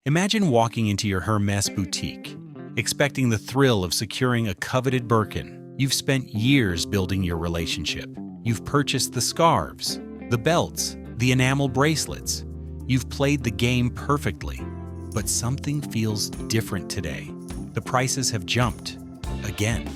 Imagine walking into your Hermès boutique, expecting the thrill of securing a coveted Birkin. You've spent years building your relationship. You've purchased the scarves, the belts, the enamel bracelets. You've played the game perfectly. But something feels different today. The prices have jumped. Again.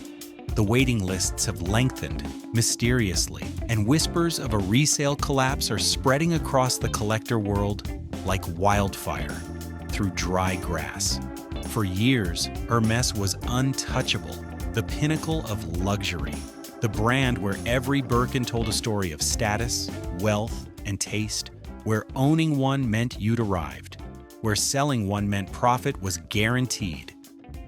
The waiting lists have lengthened, mysteriously, and whispers of a resale collapse are spreading across the collector world like wildfire through dry grass. For years, Hermès was untouchable, the pinnacle of luxury, the brand where every Birkin told a story of status, wealth, and taste, where owning one meant you'd arrived, where selling one meant profit was guaranteed.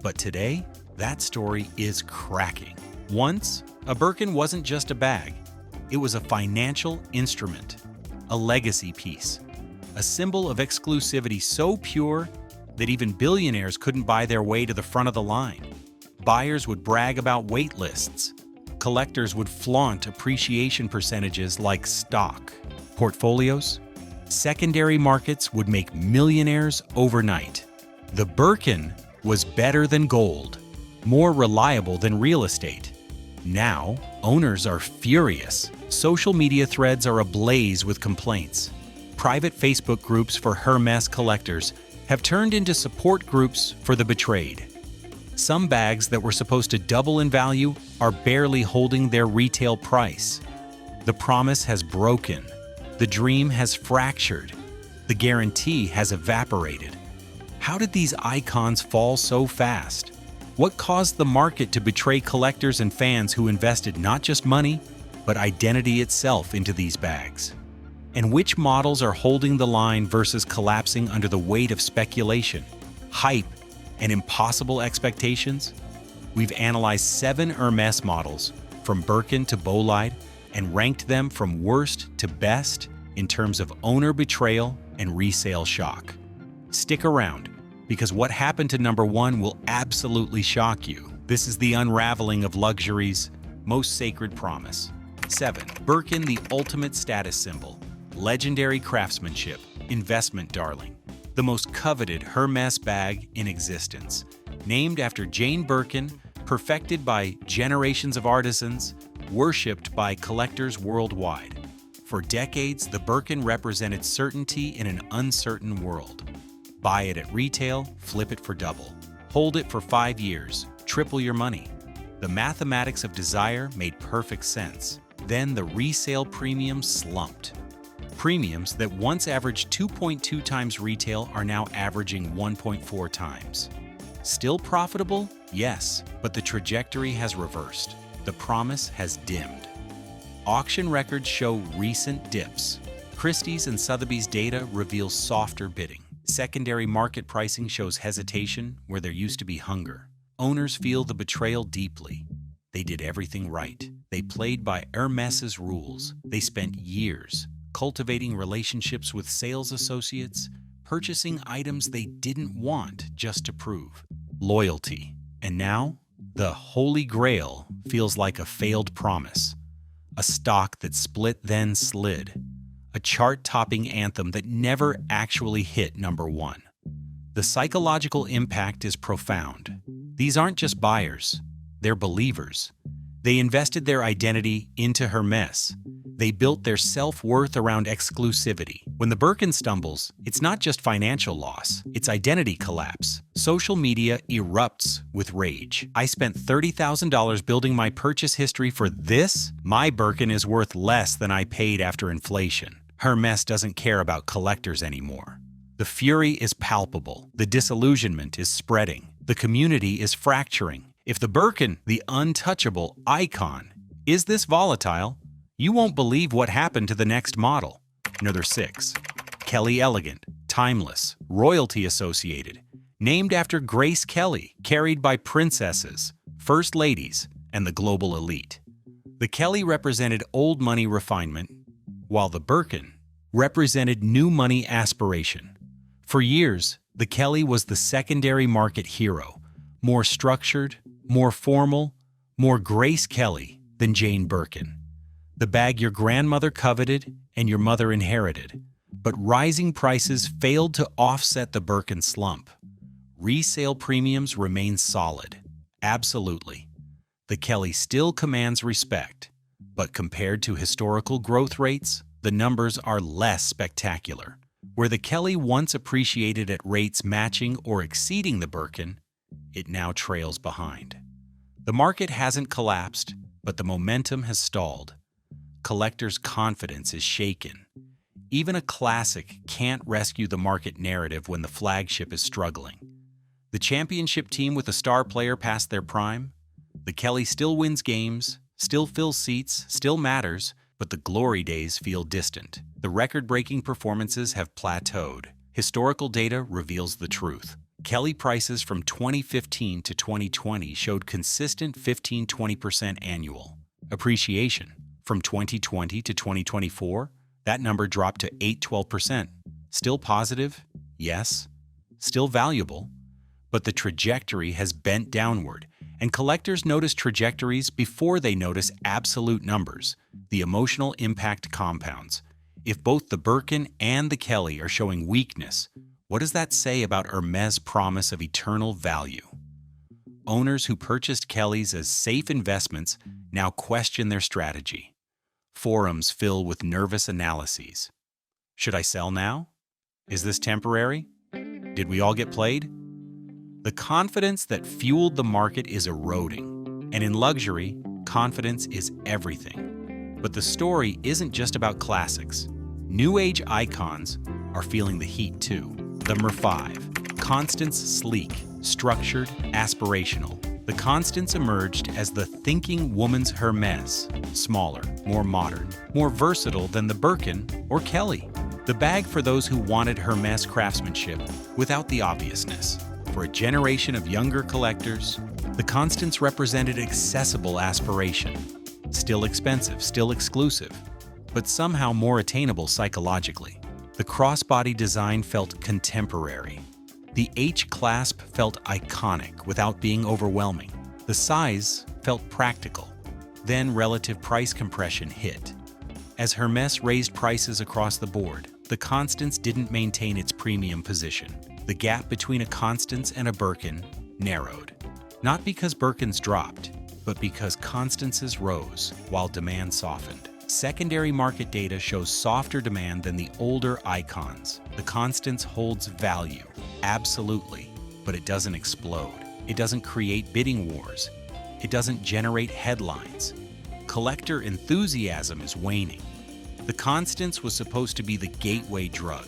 But today, that story is cracking. Once, a Birkin wasn't just a bag. It was a financial instrument, a legacy piece, a symbol of exclusivity so pure that even billionaires couldn't buy their way to the front of the line. Buyers would brag about wait lists. Collectors would flaunt appreciation percentages like stock. Portfolios? Secondary markets would make millionaires overnight. The Birkin was better than gold, more reliable than real estate. Now, owners are furious. Social media threads are ablaze with complaints. Private Facebook groups for Hermès collectors have turned into support groups for the betrayed. Some bags that were supposed to double in value are barely holding their retail price. The promise has broken. The dream has fractured. The guarantee has evaporated. How did these icons fall so fast? What caused the market to betray collectors and fans who invested not just money, but identity itself into these bags? And which models are holding the line versus collapsing under the weight of speculation, hype, and impossible expectations? We've analyzed 7 Hermès models, from Birkin to Bolide, and ranked them from worst to best in terms of owner betrayal and resale shock. Stick around, because what happened to number 1 will absolutely shock you. This is the unraveling of luxury's most sacred promise. 7. Birkin, the ultimate status symbol. Legendary craftsmanship, investment darling. The most coveted Hermès bag in existence. Named after Jane Birkin, perfected by generations of artisans, worshipped by collectors worldwide. For decades, the Birkin represented certainty in an uncertain world. Buy it at retail, flip it for double. Hold it for 5 years, triple your money. The mathematics of desire made perfect sense. Then the resale premium slumped. Premiums that once averaged 2.2 times retail are now averaging 1.4 times. Still profitable? Yes, but the trajectory has reversed. The promise has dimmed. Auction records show recent dips. Christie's and Sotheby's data reveals softer bidding. Secondary market pricing shows hesitation where there used to be hunger. Owners feel the betrayal deeply. They did everything right. They played by Hermès's rules. They spent years cultivating relationships with sales associates, purchasing items they didn't want just to prove loyalty. And now, the Holy Grail feels like a failed promise. A stock that split then slid. A chart-topping anthem that never actually hit number 1. The psychological impact is profound. These aren't just buyers, they're believers. They invested their identity into Hermès. They built their self-worth around exclusivity. When the Birkin stumbles, it's not just financial loss, it's identity collapse. Social media erupts with rage. I spent $30,000 building my purchase history for this? My Birkin is worth less than I paid after inflation. Hermès doesn't care about collectors anymore. The fury is palpable. The disillusionment is spreading. The community is fracturing. If the Birkin, the untouchable icon, is this volatile, you won't believe what happened to the next model. Number 6. Kelly Elegant, timeless, royalty associated, named after Grace Kelly, carried by princesses, first ladies, and the global elite. The Kelly represented old money refinement, while the Birkin represented new money aspiration. For years, the Kelly was the secondary market hero, more structured, more formal, more Grace Kelly than Jane Birkin. The bag your grandmother coveted and your mother inherited. But rising prices failed to offset the Birkin slump. Resale premiums remain solid. Absolutely. The Kelly still commands respect, but compared to historical growth rates, the numbers are less spectacular. Where the Kelly once appreciated at rates matching or exceeding the Birkin, it now trails behind. The market hasn't collapsed, but the momentum has stalled. Collectors' confidence is shaken. Even a classic can't rescue the market narrative when the flagship is struggling. The championship team with a star player past their prime? The Kelly still wins games, still fills seats, still matters, but the glory days feel distant. The record-breaking performances have plateaued. Historical data reveals the truth. Kelly prices from 2015 to 2020 showed consistent 15–20% annual appreciation. From 2020 to 2024, that number dropped to 8–12%. Still positive? Yes. Still valuable? But the trajectory has bent downward, and collectors notice trajectories before they notice absolute numbers. The emotional impact compounds. If both the Birkin and the Kelly are showing weakness, what does that say about Hermès' promise of eternal value? Owners who purchased Kellys as safe investments now question their strategy. Forums fill with nervous analyses. Should I sell now? Is this temporary? Did we all get played? The confidence that fueled the market is eroding, and in luxury, confidence is everything. But the story isn't just about classics. New age icons are feeling the heat too. The Mer5, Constance sleek, structured, aspirational. The Constance emerged as the thinking woman's Hermès, smaller, more modern, more versatile than the Birkin or Kelly. The bag for those who wanted Hermès craftsmanship without the obviousness. For a generation of younger collectors, the Constance represented accessible aspiration. Still expensive, still exclusive, but somehow more attainable psychologically. The crossbody design felt contemporary. The H-clasp felt iconic without being overwhelming. The size felt practical. Then relative price compression hit. As Hermès raised prices across the board, the Constance didn't maintain its premium position. The gap between a Constance and a Birkin narrowed. Not because Birkins dropped, but because Constances rose while demand softened. Secondary market data shows softer demand than the older icons. The Constance holds value, absolutely, but it doesn't explode. It doesn't create bidding wars. It doesn't generate headlines. Collector enthusiasm is waning. The Constance was supposed to be the gateway drug,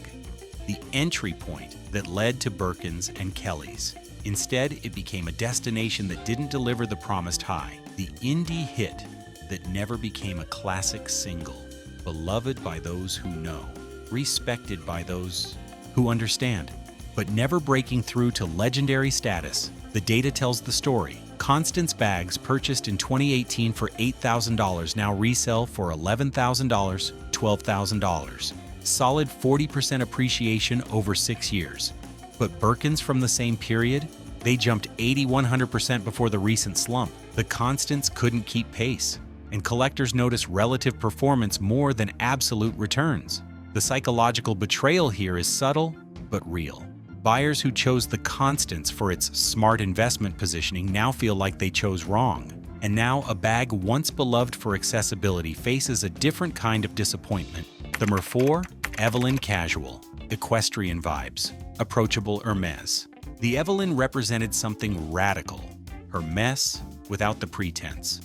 the entry point that led to Birkins and Kellys. Instead, it became a destination that didn't deliver the promised high, the indie hit that never became a classic single, beloved by those who know, respected by those who understand, but never breaking through to legendary status. The data tells the story. Constance bags purchased in 2018 for $8,000 now resell for $11,000, $12,000. Solid 40% appreciation over 6 years. But Birkins from the same period? They jumped 80–100% before the recent slump. The Constance couldn't keep pace, and collectors notice relative performance more than absolute returns. The psychological betrayal here is subtle, but real. Buyers who chose the Constance for its smart investment positioning now feel like they chose wrong. And now a bag once beloved for accessibility faces a different kind of disappointment. The Mer4, Evelyn casual, equestrian vibes, approachable Hermès. The Evelyn represented something radical, Hermès without the pretense.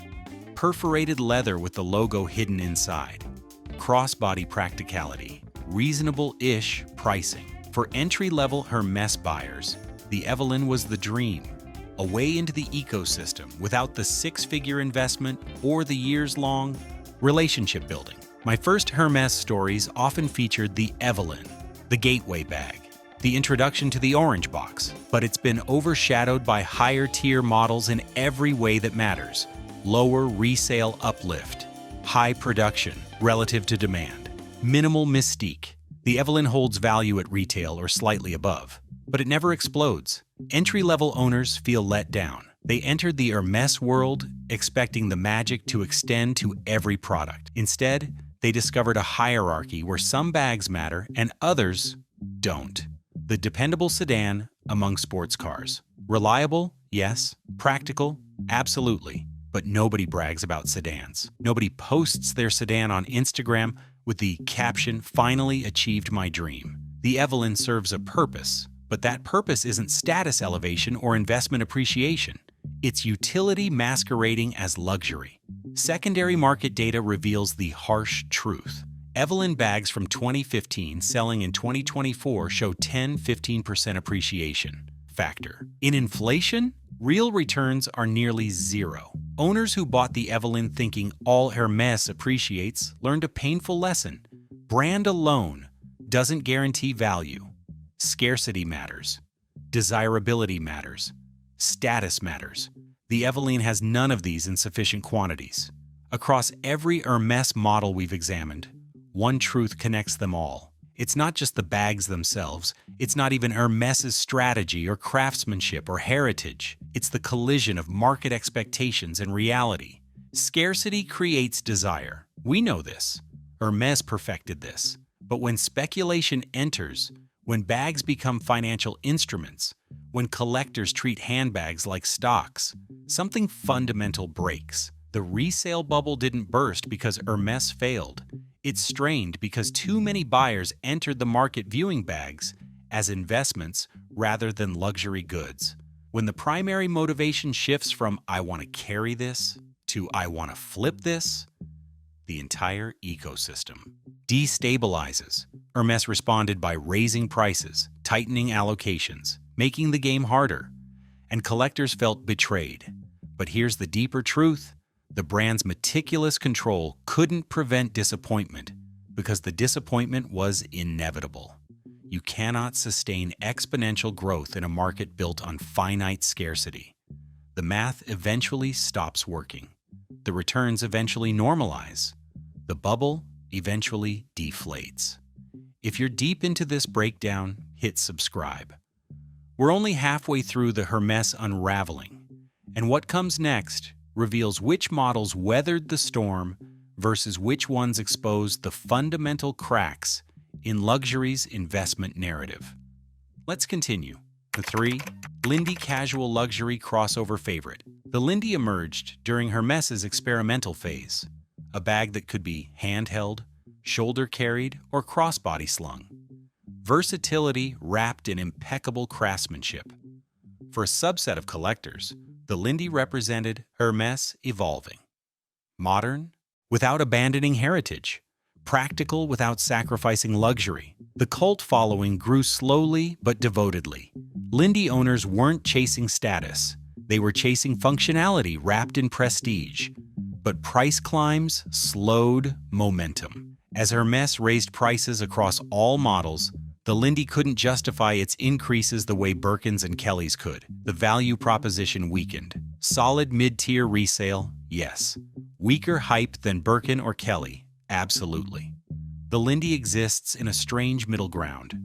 Perforated leather with the logo hidden inside. Crossbody practicality, reasonable-ish pricing. For entry-level Hermès buyers, the Evelyn was the dream. A way into the ecosystem without the six-figure investment or the years-long relationship building. My first Hermès stories often featured the Evelyn, the gateway bag, the introduction to the orange box, but it's been overshadowed by higher-tier models in every way that matters. Lower resale uplift, high production relative to demand, minimal mystique. The Evelyn holds value at retail or slightly above, but it never explodes. Entry-level owners feel let down. They entered the Hermès world expecting the magic to extend to every product. Instead, They discovered a hierarchy where some bags matter and others don't. The dependable sedan among sports cars. Reliable? Yes. Practical? Absolutely. But nobody brags about sedans. Nobody posts their sedan on Instagram with the caption, "Finally achieved my dream." The Evelyn serves a purpose, but that purpose isn't status elevation or investment appreciation. It's utility masquerading as luxury. Secondary market data reveals the harsh truth. Evelyn bags from 2015 selling in 2024 show 10–15% appreciation factor. In inflation, real returns are nearly zero. Owners who bought the Evelyn thinking all Hermès appreciates learned a painful lesson. Brand alone doesn't guarantee value. Scarcity matters. Desirability matters. Status matters. The Evelyn has none of these in sufficient quantities. Across every Hermès model we've examined, one truth connects them all. It's not just the bags themselves. It's not even Hermès's strategy or craftsmanship or heritage. It's the collision of market expectations and reality. Scarcity creates desire. We know this. Hermès perfected this. But when speculation enters, when bags become financial instruments, when collectors treat handbags like stocks, something fundamental breaks. The resale bubble didn't burst because Hermès failed. It strained because too many buyers entered the market viewing bags as investments rather than luxury goods. When the primary motivation shifts from "I want to carry this" to "I want to flip this," the entire ecosystem destabilizes. Hermès responded by raising prices, tightening allocations, making the game harder, and collectors felt betrayed. But here's the deeper truth. The brand's meticulous control couldn't prevent disappointment because the disappointment was inevitable. You cannot sustain exponential growth in a market built on finite scarcity. The math eventually stops working. The returns eventually normalize. The bubble eventually deflates. If you're deep into this breakdown, hit subscribe. We're only halfway through the Hermès unraveling, and what comes next reveals which models weathered the storm versus which ones exposed the fundamental cracks in luxury's investment narrative. Let's continue. The 3. Lindy Casual Luxury Crossover Favorite. The Lindy emerged during Hermès's experimental phase, a bag that could be handheld, shoulder-carried, or crossbody slung. Versatility wrapped in impeccable craftsmanship. For a subset of collectors, the Lindy represented Hermès evolving. Modern, without abandoning heritage. Practical without sacrificing luxury. The cult following grew slowly but devotedly. Lindy owners weren't chasing status. They were chasing functionality wrapped in prestige. But price climbs slowed momentum. As Hermès raised prices across all models, the Lindy couldn't justify its increases the way Birkins and Kellys could. The value proposition weakened. Solid mid-tier resale? Yes. Weaker hype than Birkin or Kelly? Absolutely. The Lindy exists in a strange middle ground.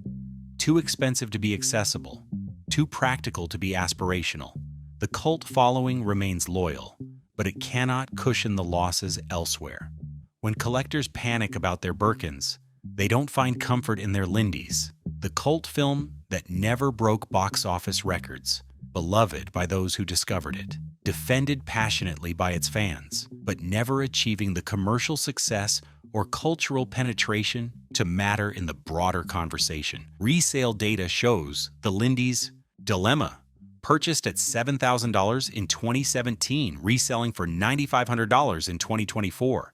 Too expensive to be accessible. Too practical to be aspirational. The cult following remains loyal, but it cannot cushion the losses elsewhere. When collectors panic about their Birkins, they don't find comfort in their Lindys. The cult film that never broke box office records, beloved by those who discovered it, defended passionately by its fans, but never achieving the commercial success or cultural penetration to matter in the broader conversation. Resale data shows the Lindy's dilemma. Purchased at $7,000 in 2017, reselling for $9,500 in 2024.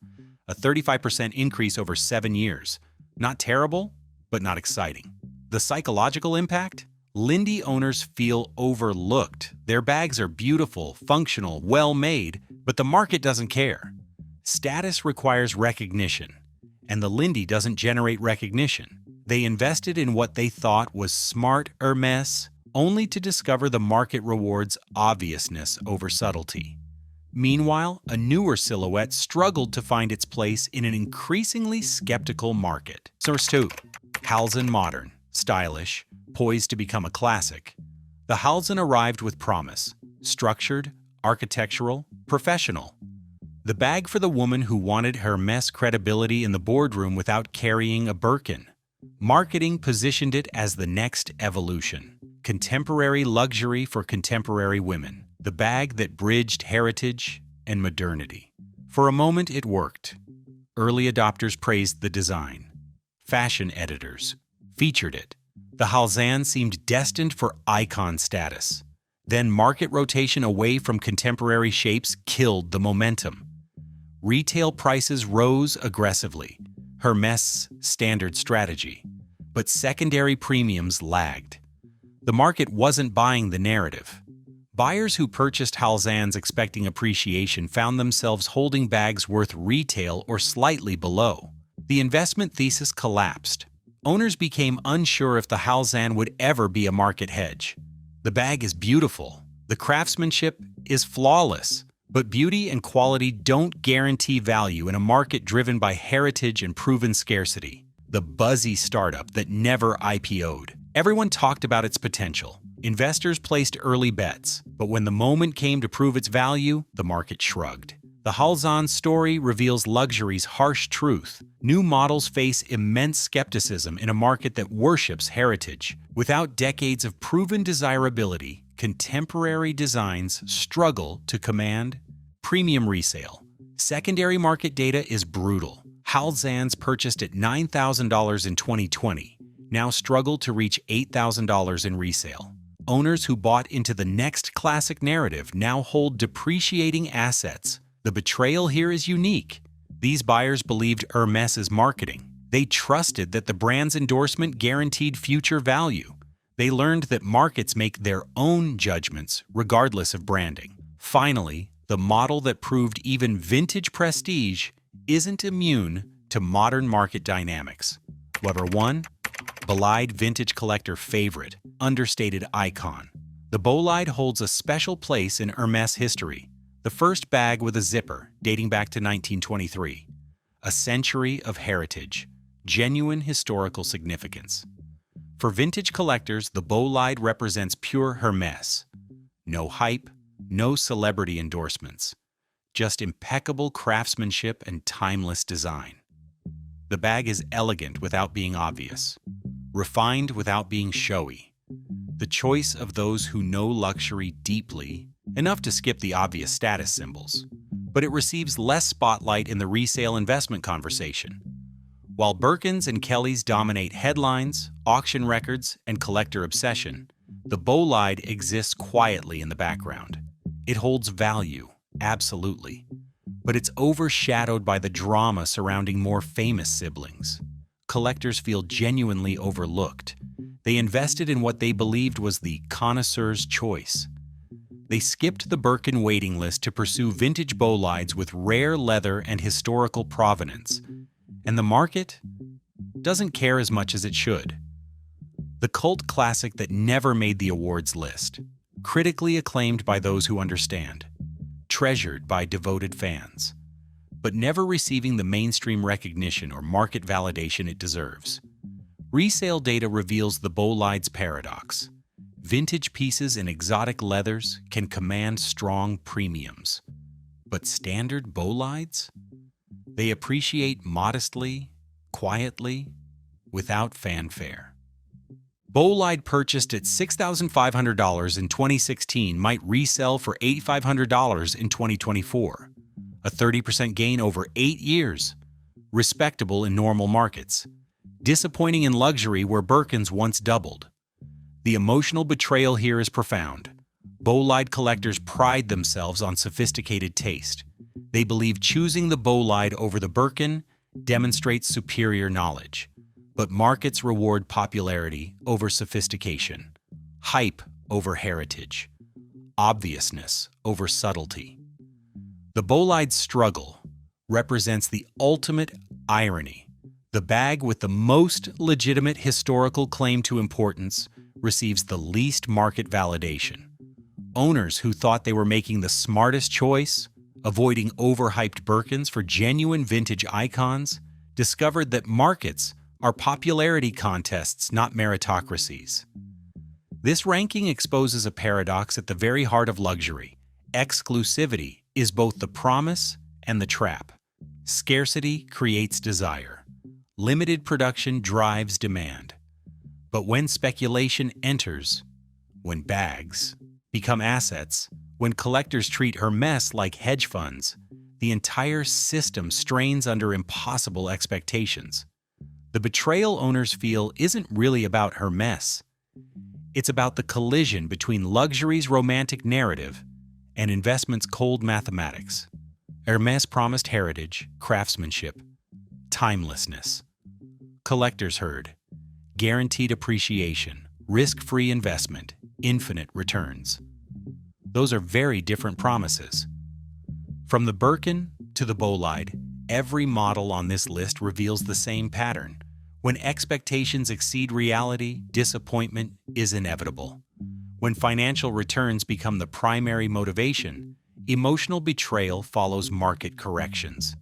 A 35% increase over 7 years. Not terrible, but not exciting. The psychological impact? Lindy owners feel overlooked. Their bags are beautiful, functional, well-made, but the market doesn't care. Status requires recognition, and the Lindy doesn't generate recognition. They invested in what they thought was smart Hermès, only to discover the market rewards obviousness over subtlety. Meanwhile, a newer silhouette struggled to find its place in an increasingly skeptical market. Source 2. Halcyon Modern. Stylish, poised to become a classic. The Halcyon arrived with promise. Structured, architectural, professional. The bag for the woman who wanted Hermès credibility in the boardroom without carrying a Birkin. Marketing positioned it as the next evolution. Contemporary luxury for contemporary women. The bag that bridged heritage and modernity. For a moment, it worked. Early adopters praised the design. Fashion editors featured it. The Halzan seemed destined for icon status. Then market rotation away from contemporary shapes killed the momentum. Retail prices rose aggressively, Hermès' standard strategy, but secondary premiums lagged. The market wasn't buying the narrative. Buyers who purchased Halzans expecting appreciation found themselves holding bags worth retail or slightly below. The investment thesis collapsed. Owners became unsure if the Halzan would ever be a market hedge. The bag is beautiful. The craftsmanship is flawless. But beauty and quality don't guarantee value in a market driven by heritage and proven scarcity. The buzzy startup that never IPO'd. Everyone talked about its potential. Investors placed early bets, but when the moment came to prove its value, the market shrugged. The Halzan story reveals luxury's harsh truth. New models face immense skepticism in a market that worships heritage. Without decades of proven desirability, contemporary designs struggle to command premium resale. Secondary market data is brutal. Halzans purchased at $9,000 in 2020 now struggle to reach $8,000 in resale. Owners who bought into the next classic narrative now hold depreciating assets. The betrayal here is unique. These buyers believed Hermès' marketing. They trusted that the brand's endorsement guaranteed future value. They learned that markets make their own judgments regardless of branding. Finally, the model that proved even vintage prestige isn't immune to modern market dynamics. Level 1. Bolide vintage collector favorite, understated icon. The bolide holds a special place in Hermès history. The first bag with a zipper, dating back to 1923. A century of heritage, genuine historical significance. For vintage collectors, the bolide represents pure Hermès. No hype, no celebrity endorsements, just impeccable craftsmanship and timeless design. The bag is elegant without being obvious, refined without being showy. The choice of those who know luxury deeply, enough to skip the obvious status symbols, but it receives less spotlight in the resale investment conversation. While Birkins and Kellys dominate headlines, auction records, and collector obsession, the bolide exists quietly in the background. It holds value, absolutely, but it's overshadowed by the drama surrounding more famous siblings. Collectors feel genuinely overlooked. They invested in what they believed was the connoisseur's choice. They skipped the Birkin waiting list to pursue vintage bolides with rare leather and historical provenance, and the market doesn't care as much as it should. The cult classic that never made the awards list, critically acclaimed by those who understand, treasured by devoted fans, but never receiving the mainstream recognition or market validation it deserves. Resale data reveals the bolide's paradox. Vintage pieces in exotic leathers can command strong premiums, but standard bolides? They appreciate modestly, quietly, without fanfare. Bolide purchased at $6,500 in 2016 might resell for $8,500 in 2024. A 30% gain over 8 years. Respectable in normal markets. Disappointing in luxury where Birkins once doubled. The emotional betrayal here is profound. Bolide collectors pride themselves on sophisticated taste. They believe choosing the bolide over the Birkin demonstrates superior knowledge. But markets reward popularity over sophistication, hype over heritage, obviousness over subtlety. The bolide's struggle represents the ultimate irony. The bag with the most legitimate historical claim to importance receives the least market validation. Owners who thought they were making the smartest choice, avoiding overhyped Birkins for genuine vintage icons, discovered that markets are popularity contests, not meritocracies. This ranking exposes a paradox at the very heart of luxury. Exclusivity is both the promise and the trap. Scarcity creates desire. Limited production drives demand. But when speculation enters, when bags become assets, when collectors treat Hermès like hedge funds, the entire system strains under impossible expectations. The betrayal owners feel isn't really about Hermès. It's about the collision between luxury's romantic narrative and investment's cold mathematics. Hermès promised heritage, craftsmanship, timelessness. Collectors heard guaranteed appreciation, risk-free investment, infinite returns. Those are very different promises. From the Birkin to the bolide, every model on this list reveals the same pattern. When expectations exceed reality, disappointment is inevitable. When financial returns become the primary motivation, emotional betrayal follows market corrections.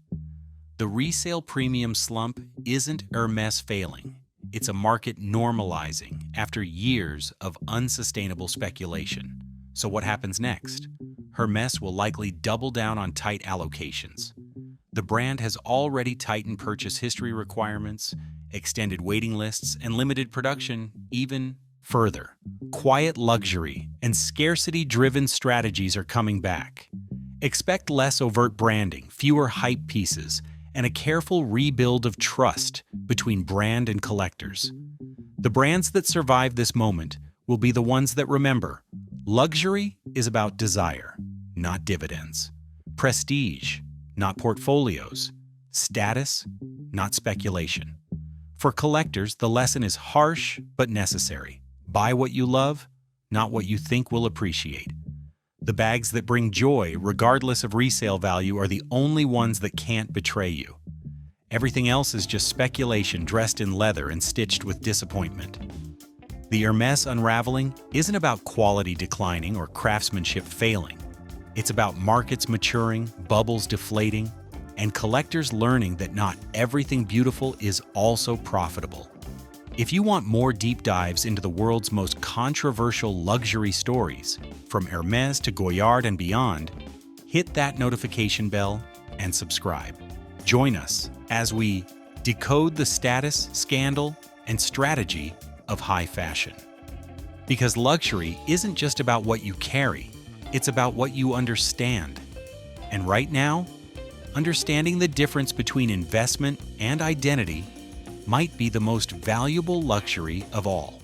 The resale premium slump isn't Hermès failing. It's a market normalizing after years of unsustainable speculation. So what happens next? Hermès will likely double down on tight allocations. The brand has already tightened purchase history requirements, extended waiting lists, and limited production even further. Quiet luxury and scarcity-driven strategies are coming back. Expect less overt branding, fewer hype pieces, and a careful rebuild of trust between brand and collectors. The brands that survive this moment will be the ones that remember. Luxury is about desire, not dividends. Prestige, not portfolios. Status, not speculation. For collectors, the lesson is harsh but necessary. Buy what you love, not what you think will appreciate. The bags that bring joy, regardless of resale value, are the only ones that can't betray you. Everything else is just speculation dressed in leather and stitched with disappointment. The Hermès unraveling isn't about quality declining or craftsmanship failing. It's about markets maturing, bubbles deflating, and collectors learning that not everything beautiful is also profitable. If you want more deep dives into the world's most controversial luxury stories, from Hermès to Goyard and beyond, hit that notification bell and subscribe. Join us as we decode the status, scandal, and strategy of high fashion. Because luxury isn't just about what you carry, it's about what you understand. And right now, understanding the difference between investment and identity might be the most valuable luxury of all.